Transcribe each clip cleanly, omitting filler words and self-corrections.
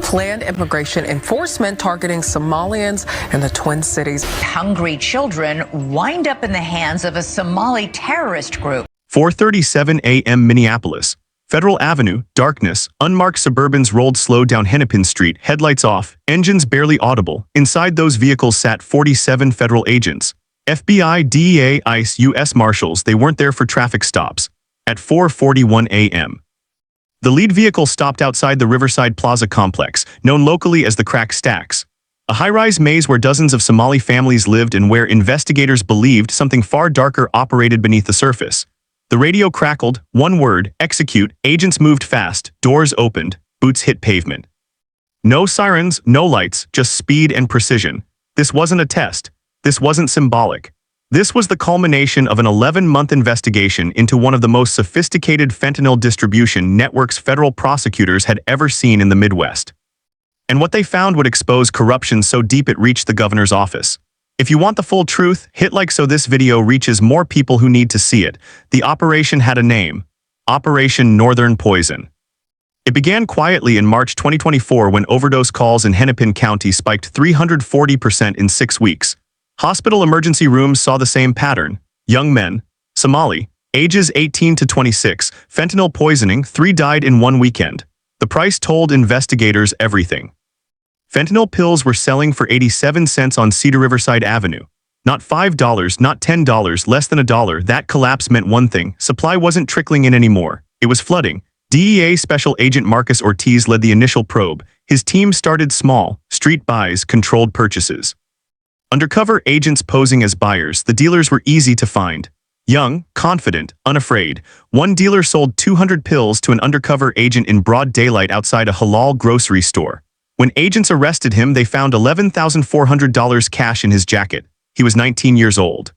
planned immigration enforcement targeting Somalians in the Twin Cities. Hungry children wind up in the hands of a Somali terrorist group. 4:37 a.m. Minneapolis. Federal Avenue, darkness, unmarked Suburbans rolled slow down Hennepin Street, headlights off, engines barely audible. Inside those vehicles sat 47 federal agents. FBI, DEA, ICE, U.S. Marshals. They weren't there for traffic stops. At 4:41 a.m. the lead vehicle stopped outside the Riverside Plaza complex, known locally as the Crack Stacks. A high-rise maze where dozens of Somali families lived and where investigators believed something far darker operated beneath the surface. The radio crackled, one word, execute. Agents moved fast, doors opened, boots hit pavement. No sirens, no lights, just speed and precision. This wasn't a test. This wasn't symbolic. This was the culmination of an 11-month investigation into one of the most sophisticated fentanyl distribution networks federal prosecutors had ever seen in the Midwest. And what they found would expose corruption so deep it reached the governor's office. If you want the full truth, hit like so this video reaches more people who need to see it. The operation had a name: Operation Northern Poison. It began quietly in March 2024 when overdose calls in Hennepin County spiked 340% in 6 weeks. Hospital emergency rooms saw the same pattern. Young men, Somali, ages 18 to 26, fentanyl poisoning, 3 died in one weekend. The price told investigators everything. Fentanyl pills were selling for 87 cents on Cedar Riverside Avenue. Not $5, not $10, less than $1. That collapse meant one thing: supply wasn't trickling in anymore. It was flooding. DEA Special Agent Marcus Ortiz led the initial probe. His team started small: street buys, controlled purchases. Undercover agents posing as buyers, the dealers were easy to find. Young, confident, unafraid. One dealer sold 200 pills to an undercover agent in broad daylight outside a halal grocery store. When agents arrested him, they found $11,400 cash in his jacket. He was 19 years old.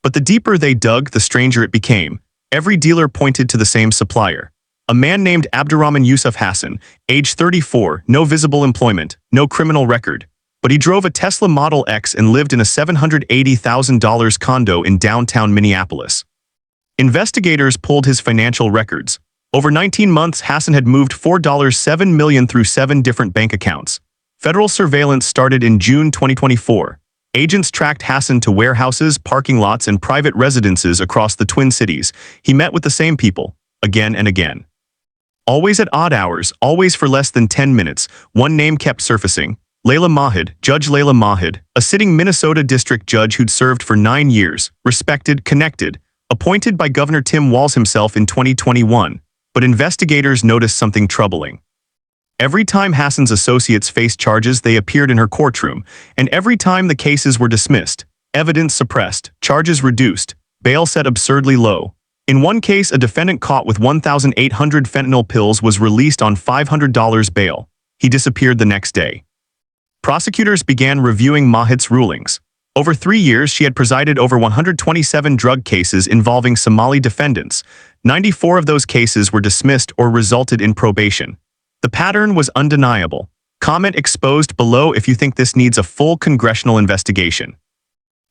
But the deeper they dug, the stranger it became. Every dealer pointed to the same supplier. A man named Abdurrahman Yusuf Hassan, age 34, no visible employment, no criminal record. But he drove a Tesla Model X and lived in a $780,000 condo in downtown Minneapolis. Investigators pulled his financial records. Over 19 months, Hassan had moved $4.7 million through 7 different bank accounts. Federal surveillance started in June 2024. Agents tracked Hassan to warehouses, parking lots, and private residences across the Twin Cities. He met with the same people, again and again. Always at odd hours, always for less than 10 minutes, one name kept surfacing: Layla Mahid, Judge Layla Mahid, a sitting Minnesota district judge who'd served for 9 years, respected, connected, appointed by Governor Tim Walz himself in 2021. But investigators noticed something troubling. Every time Hassan's associates faced charges, they appeared in her courtroom, and every time the cases were dismissed, evidence suppressed, charges reduced, bail set absurdly low. In one case, a defendant caught with 1,800 fentanyl pills was released on $500 bail. He disappeared the next day. Prosecutors began reviewing Mahid's rulings. Over 3 years, she had presided over 127 drug cases involving Somali defendants. 94 of those cases were dismissed or resulted in probation. The pattern was undeniable. Comment exposed below if you think this needs a full congressional investigation.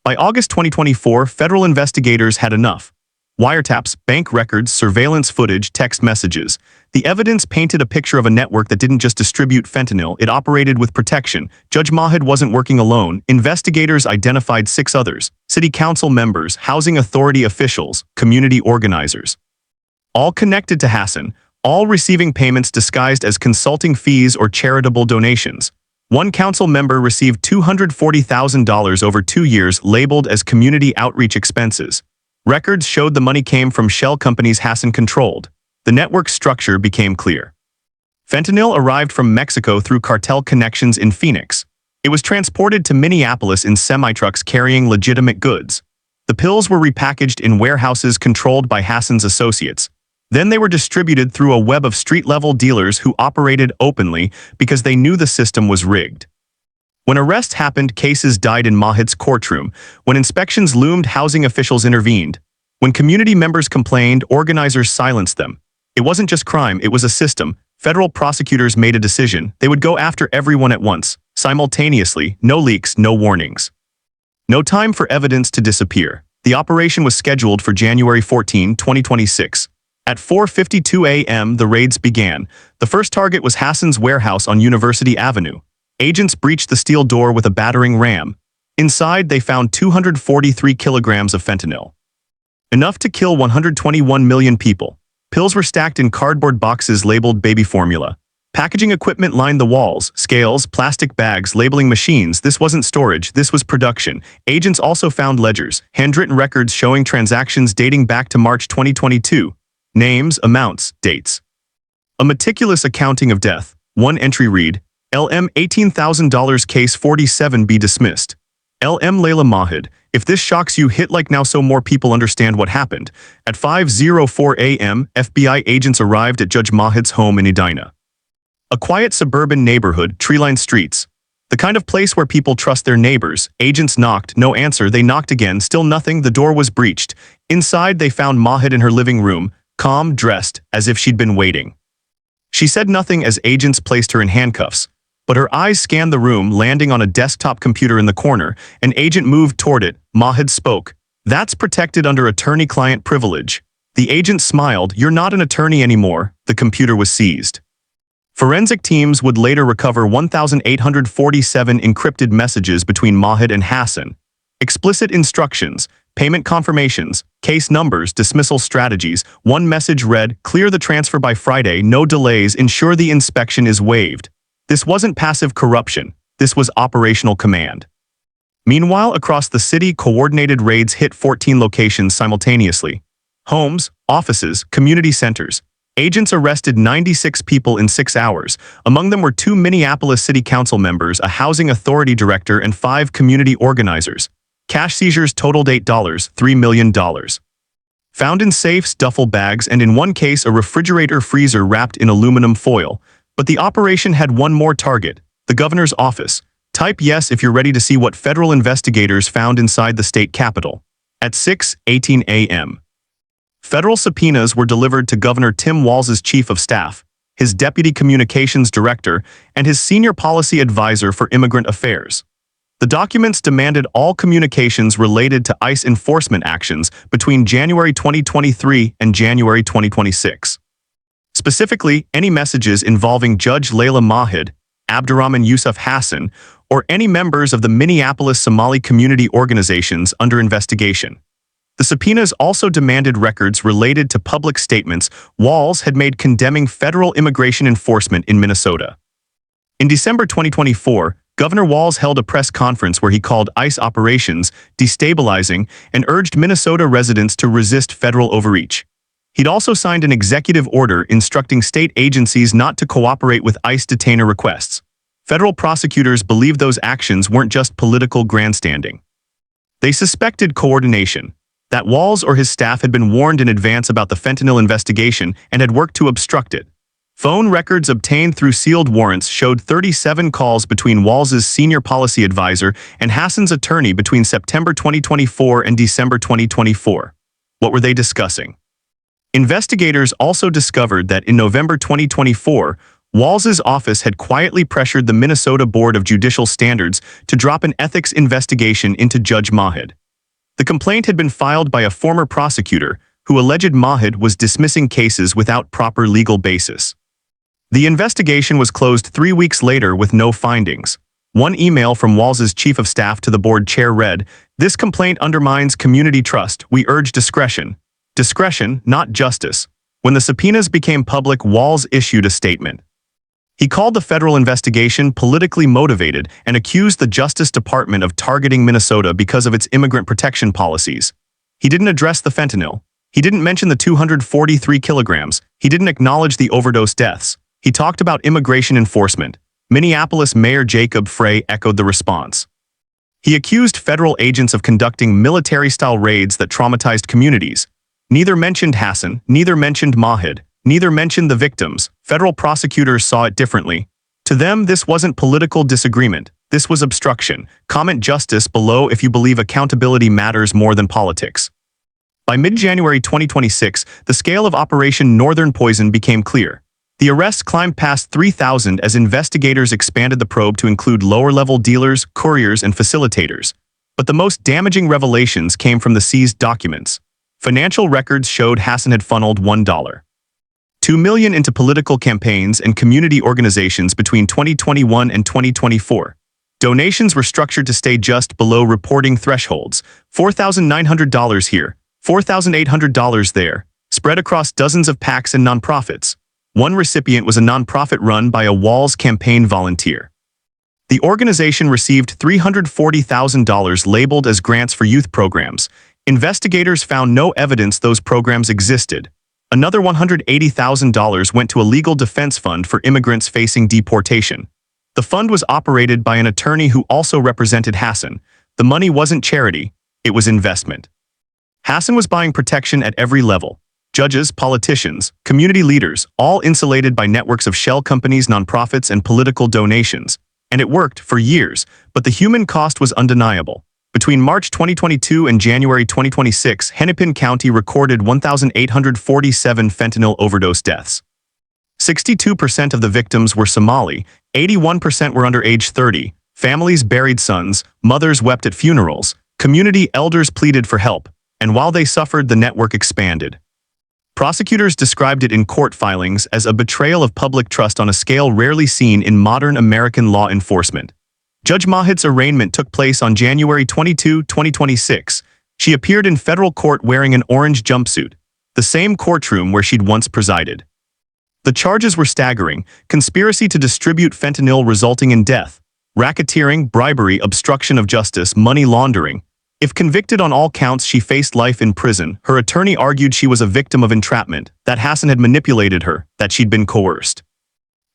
By August 2024, federal investigators had enough. Wiretaps, bank records, surveillance footage, text messages. The evidence painted a picture of a network that didn't just distribute fentanyl, it operated with protection. Judge Mahid wasn't working alone. Investigators identified 6 others: city council members, housing authority officials, community organizers. All connected to Hassan, all receiving payments disguised as consulting fees or charitable donations. One council member received $240,000 over 2 years, labeled as community outreach expenses. Records showed the money came from shell companies Hassan controlled. The network structure became clear. Fentanyl arrived from Mexico through cartel connections in Phoenix. It was transported to Minneapolis in semi-trucks carrying legitimate goods. The pills were repackaged in warehouses controlled by Hassan's associates. Then they were distributed through a web of street-level dealers who operated openly because they knew the system was rigged. When arrests happened, cases died in Mahid's courtroom. When inspections loomed, housing officials intervened. When community members complained, organizers silenced them. It wasn't just crime, it was a system. Federal prosecutors made a decision. They would go after everyone at once, simultaneously, no leaks, no warnings. No time for evidence to disappear. The operation was scheduled for January 14, 2026. At 4:52 a.m., the raids began. The first target was Hassan's warehouse on University Avenue. Agents breached the steel door with a battering ram. Inside, they found 243 kilograms of fentanyl. Enough to kill 121 million people. Pills were stacked in cardboard boxes labeled baby formula. Packaging equipment lined the walls, scales, plastic bags, labeling machines. This wasn't storage, this was production. Agents also found ledgers, handwritten records showing transactions dating back to March 2022. Names, amounts, dates. A meticulous accounting of death. One entry read, LM $18,000 case 47B dismissed. LM Layla Mahid, if this shocks you, hit like now so more people understand what happened. At 5:04 a.m., FBI agents arrived at Judge Mahid's home in Edina. A quiet suburban neighborhood, tree-lined streets. The kind of place where people trust their neighbors. Agents knocked, no answer. They knocked again, still nothing. The door was breached. Inside, they found Mahid in her living room, calm, dressed, as if she'd been waiting. She said nothing as agents placed her in handcuffs, but her eyes scanned the room, landing on a desktop computer in the corner. An agent moved toward it. Mahid spoke. That's protected under attorney-client privilege. The agent smiled. You're not an attorney anymore. The computer was seized. Forensic teams would later recover 1,847 encrypted messages between Mahid and Hassan. Explicit instructions, payment confirmations, case numbers, dismissal strategies. One message read, clear the transfer by Friday, no delays, ensure the inspection is waived. This wasn't passive corruption. This was operational command. Meanwhile, across the city, coordinated raids hit 14 locations simultaneously. Homes, offices, community centers. Agents arrested 96 people in 6 hours. Among them were 2 Minneapolis City Council members, a housing authority director, and 5 community organizers. Cash seizures totaled $3 million. Found in safes, duffel bags, and in one case a refrigerator freezer wrapped in aluminum foil. But the operation had one more target, the governor's office. Type yes if you're ready to see what federal investigators found inside the state capitol. At 6:18 a.m. Federal subpoenas were delivered to Governor Tim Walz's chief of staff, his deputy communications director, and his senior policy advisor for immigrant affairs. The documents demanded all communications related to ICE enforcement actions between January 2023 and January 2026. Specifically, any messages involving Judge Layla Mahid, Abdurrahman Yusuf Hassan, or any members of the Minneapolis Somali community organizations under investigation. The subpoenas also demanded records related to public statements Walz had made condemning federal immigration enforcement in Minnesota. In December 2024, Governor Walz held a press conference where he called ICE operations destabilizing and urged Minnesota residents to resist federal overreach. He'd also signed an executive order instructing state agencies not to cooperate with ICE detainer requests. Federal prosecutors believed those actions weren't just political grandstanding. They suspected coordination, that Walz or his staff had been warned in advance about the fentanyl investigation and had worked to obstruct it. Phone records obtained through sealed warrants showed 37 calls between Walz's senior policy advisor and Hassan's attorney between September 2024 and December 2024. What were they discussing? Investigators also discovered that in November 2024, Walz's office had quietly pressured the Minnesota Board of Judicial Standards to drop an ethics investigation into Judge Mahid. The complaint had been filed by a former prosecutor who alleged Mahid was dismissing cases without proper legal basis. The investigation was closed 3 weeks later with no findings. One email from Walz's chief of staff to the board chair read, "This complaint undermines community trust. We urge discretion." Discretion, not justice. When the subpoenas became public, Walz issued a statement. He called the federal investigation politically motivated and accused the Justice Department of targeting Minnesota because of its immigrant protection policies. He didn't address the fentanyl. He didn't mention the 243 kilograms. He didn't acknowledge the overdose deaths. He talked about immigration enforcement. Minneapolis Mayor Jacob Frey echoed the response. He accused federal agents of conducting military-style raids that traumatized communities. Neither mentioned Hassan, neither mentioned Mahid. Neither mentioned the victims. Federal prosecutors saw it differently. To them, this wasn't political disagreement. This was obstruction. Comment justice below if you believe accountability matters more than politics. By mid-January 2026, the scale of Operation Northern Poison became clear. The arrests climbed past 3,000 as investigators expanded the probe to include lower-level dealers, couriers, and facilitators. But the most damaging revelations came from the seized documents. Financial records showed Hassan had funneled $1.2 million into political campaigns and community organizations between 2021 and 2024. Donations were structured to stay just below reporting thresholds, $4,900 here, $4,800 there, spread across dozens of PACs and nonprofits. One recipient was a nonprofit run by a Walls campaign volunteer. The organization received $340,000 labeled as grants for youth programs. Investigators found no evidence those programs existed. Another $180,000 went to a legal defense fund for immigrants facing deportation. The fund was operated by an attorney who also represented Hassan. The money wasn't charity, it was investment. Hassan was buying protection at every level. Judges, politicians, community leaders, all insulated by networks of shell companies, nonprofits, and political donations. And it worked for years, but the human cost was undeniable. Between March 2022 and January 2026, Hennepin County recorded 1,847 fentanyl overdose deaths. 62% of the victims were Somali, 81% were under age 30, families buried sons, mothers wept at funerals, community elders pleaded for help, and while they suffered, the network expanded. Prosecutors described it in court filings as a betrayal of public trust on a scale rarely seen in modern American law enforcement. Judge Mahid's arraignment took place on January 22, 2026. She appeared in federal court wearing an orange jumpsuit, the same courtroom where she'd once presided. The charges were staggering: conspiracy to distribute fentanyl resulting in death, racketeering, bribery, obstruction of justice, money laundering. If convicted on all counts, she faced life in prison. Her attorney argued she was a victim of entrapment, that Hassan had manipulated her, that she'd been coerced.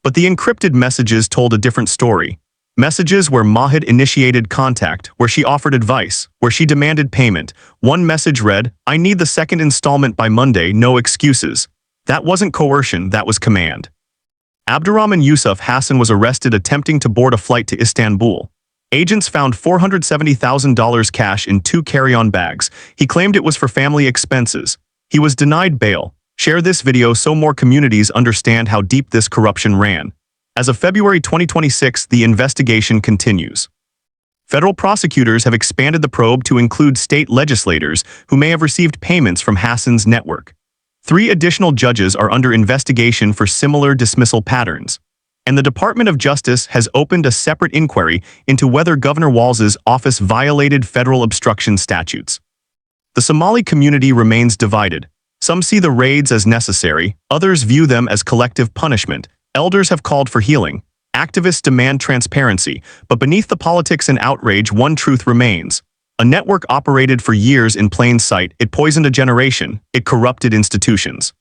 But the encrypted messages told a different story. Messages where Mahid initiated contact, where she offered advice, where she demanded payment. One message read, "I need the second installment by Monday, no excuses." That wasn't coercion, that was command. Abdurrahman Yusuf Hassan was arrested attempting to board a flight to Istanbul. Agents found $470,000 cash in 2 carry-on bags. He claimed it was for family expenses. He was denied bail. Share this video so more communities understand how deep this corruption ran. As of February 2026, the investigation continues. Federal prosecutors have expanded the probe to include state legislators who may have received payments from Hassan's network. 3 additional judges are under investigation for similar dismissal patterns. And the Department of Justice has opened a separate inquiry into whether Governor Walz's office violated federal obstruction statutes. The Somali community remains divided. Some see the raids as necessary, others view them as collective punishment. Elders have called for healing. Activists demand transparency, but beneath the politics and outrage, one truth remains. A network operated for years in plain sight. It poisoned a generation. It corrupted institutions.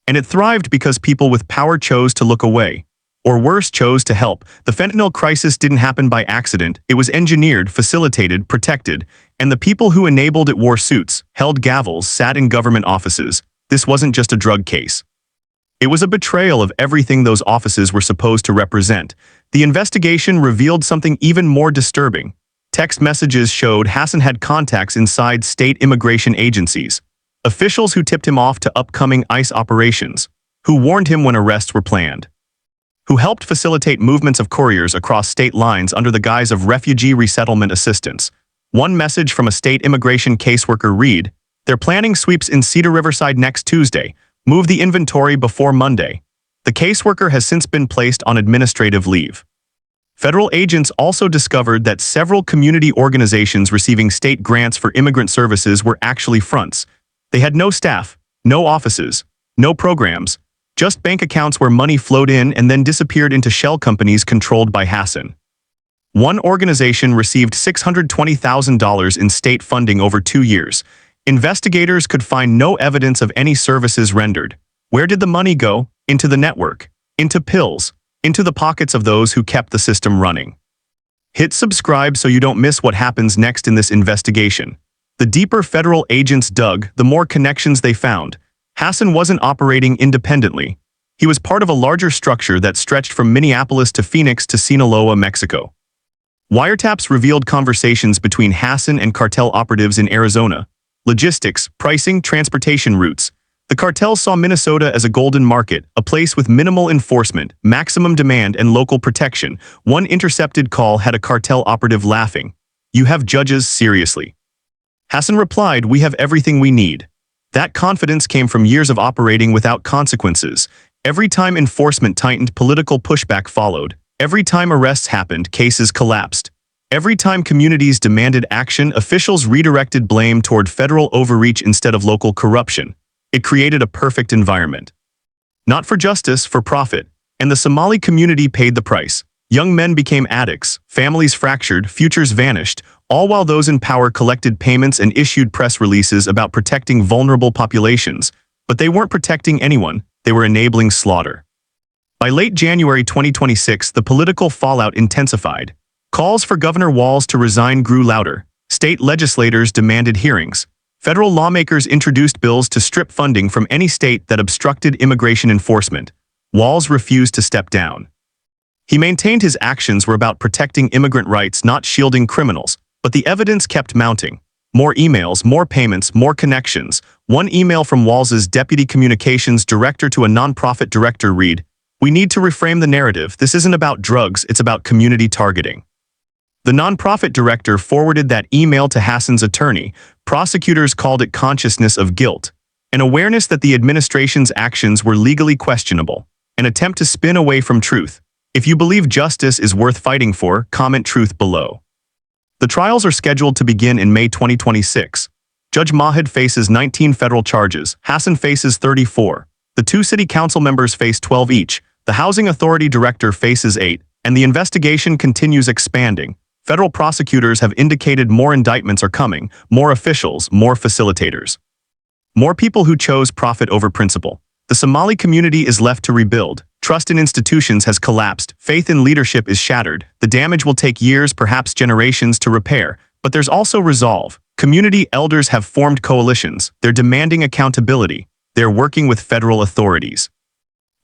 And it thrived because people with power chose to look away. Or worse, chose to help. The fentanyl crisis didn't happen by accident. It was engineered, facilitated, protected, and the people who enabled it wore suits, held gavels, sat in government offices. This wasn't just a drug case. It was a betrayal of everything those offices were supposed to represent. The investigation revealed something even more disturbing. Text messages showed Hassan had contacts inside state immigration agencies, officials who tipped him off to upcoming ICE operations, who warned him when arrests were planned, who helped facilitate movements of couriers across state lines under the guise of refugee resettlement assistance. One message from a state immigration caseworker read, "They're planning sweeps in Cedar Riverside next Tuesday. Move the inventory before Monday." The caseworker has since been placed on administrative leave. Federal agents also discovered that several community organizations receiving state grants for immigrant services were actually fronts. They had no staff, no offices, no programs, just bank accounts where money flowed in and then disappeared into shell companies controlled by Hassan. One organization received $620,000 in state funding over 2 years. Investigators could find no evidence of any services rendered. Where did the money go? Into the network, into pills, into the pockets of those who kept the system running. Hit subscribe so you don't miss what happens next in this investigation. The deeper federal agents dug, the more connections they found. Hassan wasn't operating independently. He was part of a larger structure that stretched from Minneapolis to Phoenix to Sinaloa, Mexico. Wiretaps revealed conversations between Hassan and cartel operatives in Arizona. Logistics, pricing, transportation routes. The cartel saw Minnesota as a golden market, a place with minimal enforcement, maximum demand, and local protection. One intercepted call had a cartel operative laughing. "You have judges, seriously?" Hassan replied, "We have everything we need." That confidence came from years of operating without consequences. Every time enforcement tightened, political pushback followed. Every time arrests happened, cases collapsed. Every time communities demanded action, officials redirected blame toward federal overreach instead of local corruption. It created a perfect environment. Not for justice, for profit. And the Somali community paid the price. Young men became addicts, families fractured, futures vanished, all while those in power collected payments and issued press releases about protecting vulnerable populations. But they weren't protecting anyone, they were enabling slaughter. By late January 2026, the political fallout intensified. Calls for Governor Walz to resign grew louder. State legislators demanded hearings. Federal lawmakers introduced bills to strip funding from any state that obstructed immigration enforcement. Walz refused to step down. He maintained his actions were about protecting immigrant rights, not shielding criminals, but the evidence kept mounting. More emails, more payments, more connections. One email from Walz's deputy communications director to a nonprofit director read, "We need to reframe the narrative. This isn't about drugs, it's about community targeting." The nonprofit director forwarded that email to Hassan's attorney. Prosecutors called it consciousness of guilt, an awareness that the administration's actions were legally questionable, an attempt to spin away from truth. If you believe justice is worth fighting for, comment truth below. The trials are scheduled to begin in May 2026. Judge Mahid faces 19 federal charges. Hassan faces 34. The two city council members face 12 each. The housing authority director faces 8, and the investigation continues expanding. Federal prosecutors have indicated more indictments are coming, more officials, more facilitators. More people who chose profit over principle. The Somali community is left to rebuild. Trust in institutions has collapsed. Faith in leadership is shattered. The damage will take years, perhaps generations, to repair. But there's also resolve. Community elders have formed coalitions. They're demanding accountability. They're working with federal authorities.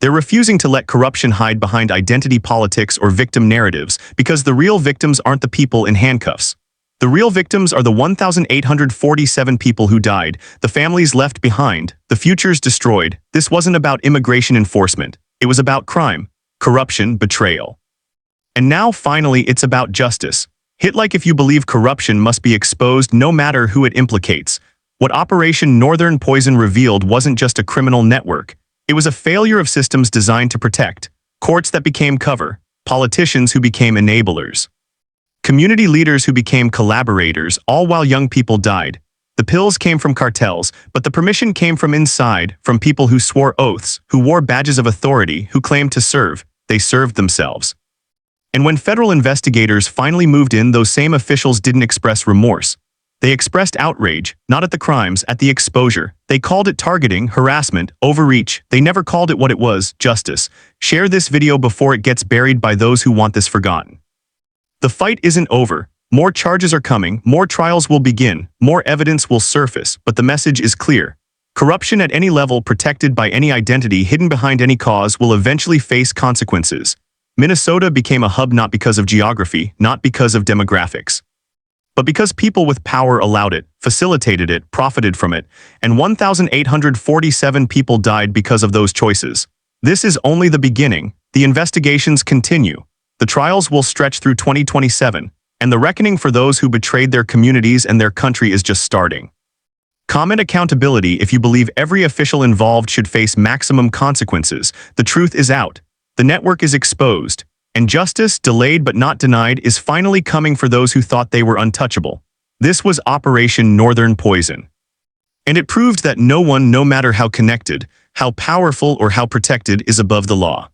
They're refusing to let corruption hide behind identity politics or victim narratives, because the real victims aren't the people in handcuffs. The real victims are the 1,847 people who died, the families left behind, the futures destroyed. This wasn't about immigration enforcement. It was about crime, corruption, betrayal. And now, finally, it's about justice. Hit like if you believe corruption must be exposed no matter who it implicates. What Operation Northern Poison revealed wasn't just a criminal network. It was a failure of systems designed to protect, courts that became cover, politicians who became enablers, community leaders who became collaborators, all while young people died. The pills came from cartels, but the permission came from inside, from people who swore oaths, who wore badges of authority, who claimed to serve. They served themselves. And when federal investigators finally moved in, those same officials didn't express remorse. They expressed outrage, not at the crimes, at the exposure. They called it targeting, harassment, overreach. They never called it what it was, justice. Share this video before it gets buried by those who want this forgotten. The fight isn't over. More charges are coming, more trials will begin, more evidence will surface, but the message is clear. Corruption at any level, protected by any identity, hidden behind any cause, will eventually face consequences. Minnesota became a hub not because of geography, not because of demographics, but because people with power allowed it, facilitated it, profited from it, and 1,847 people died because of those choices. This is only the beginning. The investigations continue. The trials will stretch through 2027, and the reckoning for those who betrayed their communities and their country is just starting. Comment accountability if you believe every official involved should face maximum consequences. The truth is out. The network is exposed. And justice, delayed but not denied, is finally coming for those who thought they were untouchable. This was Operation Northern Poison. And it proved that no one, no matter how connected, how powerful, or how protected, is above the law.